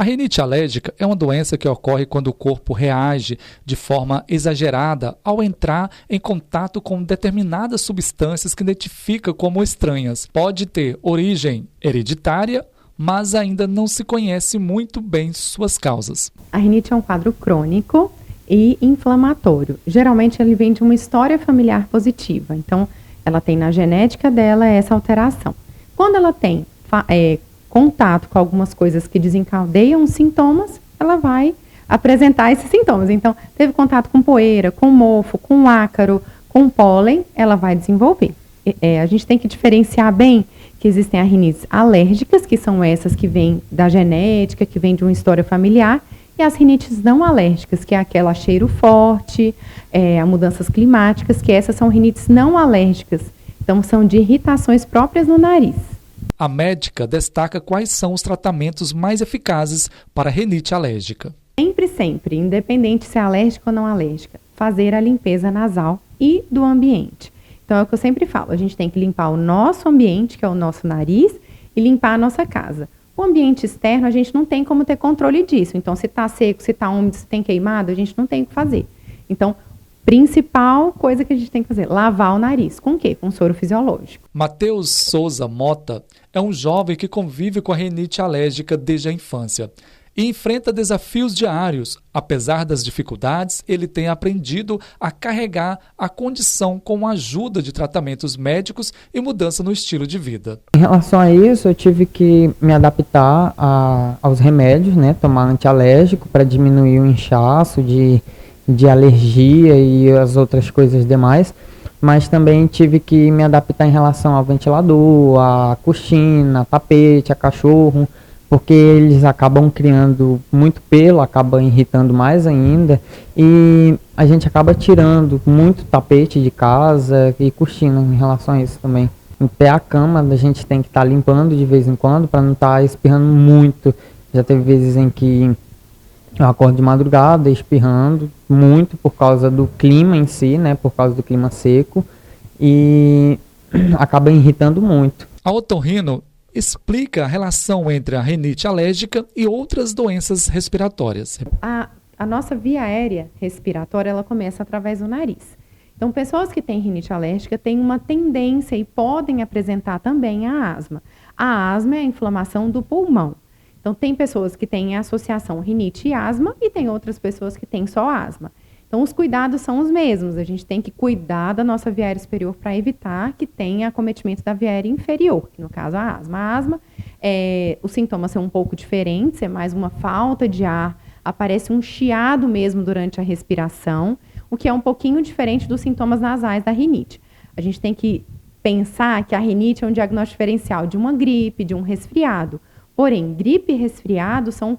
A rinite alérgica é uma doença que ocorre quando o corpo reage de forma exagerada ao entrar em contato com determinadas substâncias que identifica como estranhas. Pode ter origem hereditária, mas ainda não se conhece muito bem suas causas. A rinite é um quadro crônico e inflamatório. Geralmente ele vem de uma história familiar positiva. Então, ela tem na genética dela essa alteração. Quando ela tem contato com algumas coisas que desencadeiam os sintomas, ela vai apresentar esses sintomas. Então, teve contato com poeira, com mofo, com ácaro, com pólen, ela vai desenvolver. A gente tem que diferenciar bem que existem as rinites alérgicas, que são essas que vêm da genética, que vêm de uma história familiar, e as rinites não alérgicas, que é aquela cheiro forte, a mudanças climáticas, que essas são rinites não alérgicas. Então, são de irritações próprias no nariz. A médica destaca quais são os tratamentos mais eficazes para a rinite alérgica. Sempre, independente se é alérgica ou não alérgica, fazer a limpeza nasal e do ambiente. Então, é o que eu sempre falo, a gente tem que limpar o nosso ambiente, que é o nosso nariz, e limpar a nossa casa. O ambiente externo, a gente não tem como ter controle disso. Então, se está seco, se está úmido, se tem queimado, a gente não tem o que fazer. Então, principal coisa que a gente tem que fazer, lavar o nariz. Com o quê? Com soro fisiológico. Matheus Souza Mota é um jovem que convive com a rinite alérgica desde a infância e enfrenta desafios diários. Apesar das dificuldades, ele tem aprendido a carregar a condição com a ajuda de tratamentos médicos e mudança no estilo de vida. Em relação a isso, eu tive que me adaptar aos remédios, né? Tomar antialérgico para diminuir o inchaço de alergia e as outras coisas demais, mas também tive que me adaptar em relação ao ventilador, a cortina, tapete, a cachorro, porque eles acabam criando muito pelo, acabam irritando mais ainda, e a gente acaba tirando muito tapete de casa e cortina em relação a isso também. Até a cama a gente tem que estar limpando de vez em quando para não estar espirrando muito. Já teve vezes em que eu acordo de madrugada espirrando muito por causa do clima em si, né? Por causa do clima seco, e acaba irritando muito. A otorrino explica a relação entre a rinite alérgica e outras doenças respiratórias. A nossa via aérea respiratória, ela começa através do nariz. Então, pessoas que têm rinite alérgica têm uma tendência e podem apresentar também a asma. A asma é a inflamação do pulmão. Então, tem pessoas que têm associação rinite e asma e tem outras pessoas que têm só asma. Então, os cuidados são os mesmos. A gente tem que cuidar da nossa via aérea superior para evitar que tenha acometimento da via aérea inferior, que no caso a asma. A asma, os sintomas são um pouco diferentes, é mais uma falta de ar, aparece um chiado mesmo durante a respiração, o que é um pouquinho diferente dos sintomas nasais da rinite. A gente tem que pensar que a rinite é um diagnóstico diferencial de uma gripe, de um resfriado. Porém, gripe e resfriado são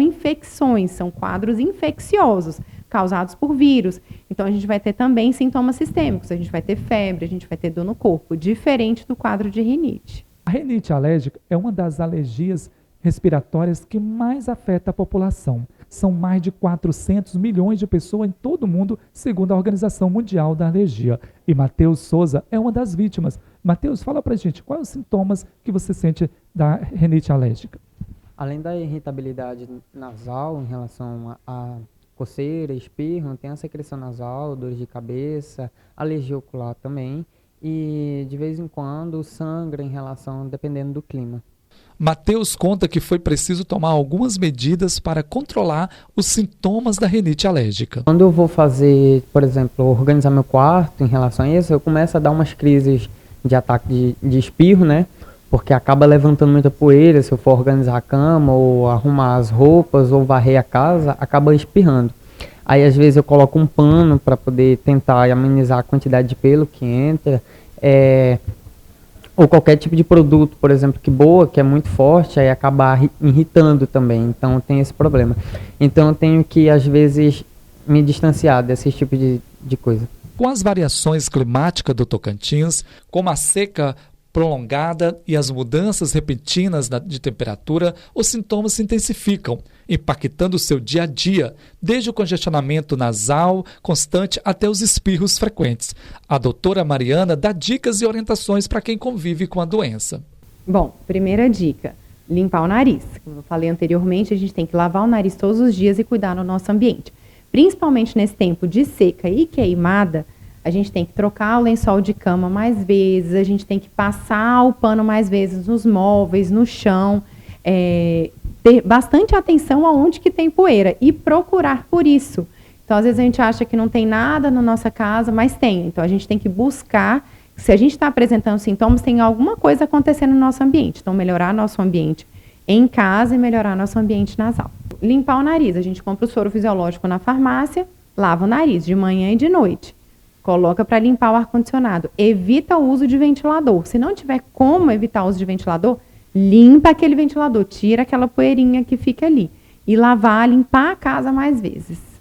infecções, são quadros infecciosos causados por vírus. Então, a gente vai ter também sintomas sistêmicos, a gente vai ter febre, a gente vai ter dor no corpo, diferente do quadro de rinite. A rinite alérgica é uma das alergias respiratórias que mais afeta a população. São mais de 400 milhões de pessoas em todo o mundo, segundo a Organização Mundial da Alergia. E Matheus Souza é uma das vítimas. Matheus, fala pra gente, quais os sintomas que você sente da rinite alérgica? Além da irritabilidade nasal em relação a coceira, espirro, tem a secreção nasal, dores de cabeça, alergia ocular também, e de vez em quando sangra em relação, dependendo do clima. Matheus conta que foi preciso tomar algumas medidas para controlar os sintomas da rinite alérgica. Quando eu vou fazer, por exemplo, organizar meu quarto em relação a isso, eu começo a dar umas crises de ataque de espirro, né? Porque acaba levantando muita poeira, se eu for organizar a cama, ou arrumar as roupas, ou varrer a casa, acaba espirrando. Aí às vezes eu coloco um pano para poder tentar amenizar a quantidade de pelo que entra, ou qualquer tipo de produto, por exemplo, que é muito forte, aí acaba irritando também, então tem esse problema. Então eu tenho que, às vezes, me distanciar desse tipo de coisa. Com as variações climáticas do Tocantins, como a seca prolongada e as mudanças repentinas de temperatura, os sintomas se intensificam, impactando o seu dia a dia, desde o congestionamento nasal constante até os espirros frequentes. A doutora Mariana dá dicas e orientações para quem convive com a doença. Bom, primeira dica, Limpar o nariz. Como eu falei anteriormente, a gente tem que lavar o nariz todos os dias e cuidar do nosso ambiente. Principalmente nesse tempo de seca e queimada, a gente tem que trocar o lençol de cama mais vezes, a gente tem que passar o pano mais vezes nos móveis, no chão, ter bastante atenção aonde que tem poeira e procurar por isso. Então, às vezes a gente acha que não tem nada na nossa casa, mas tem. Então, a gente tem que buscar, se a gente está apresentando sintomas, tem alguma coisa acontecendo no nosso ambiente. Então, melhorar nosso ambiente em casa e melhorar nosso ambiente nasal. Limpar o nariz. A gente compra o soro fisiológico na farmácia, lava o nariz de manhã e de noite. Coloca para limpar o ar-condicionado. Evita o uso de ventilador. Se não tiver como evitar o uso de ventilador, limpa aquele ventilador, tira aquela poeirinha que fica ali. E lavar, limpar a casa mais vezes.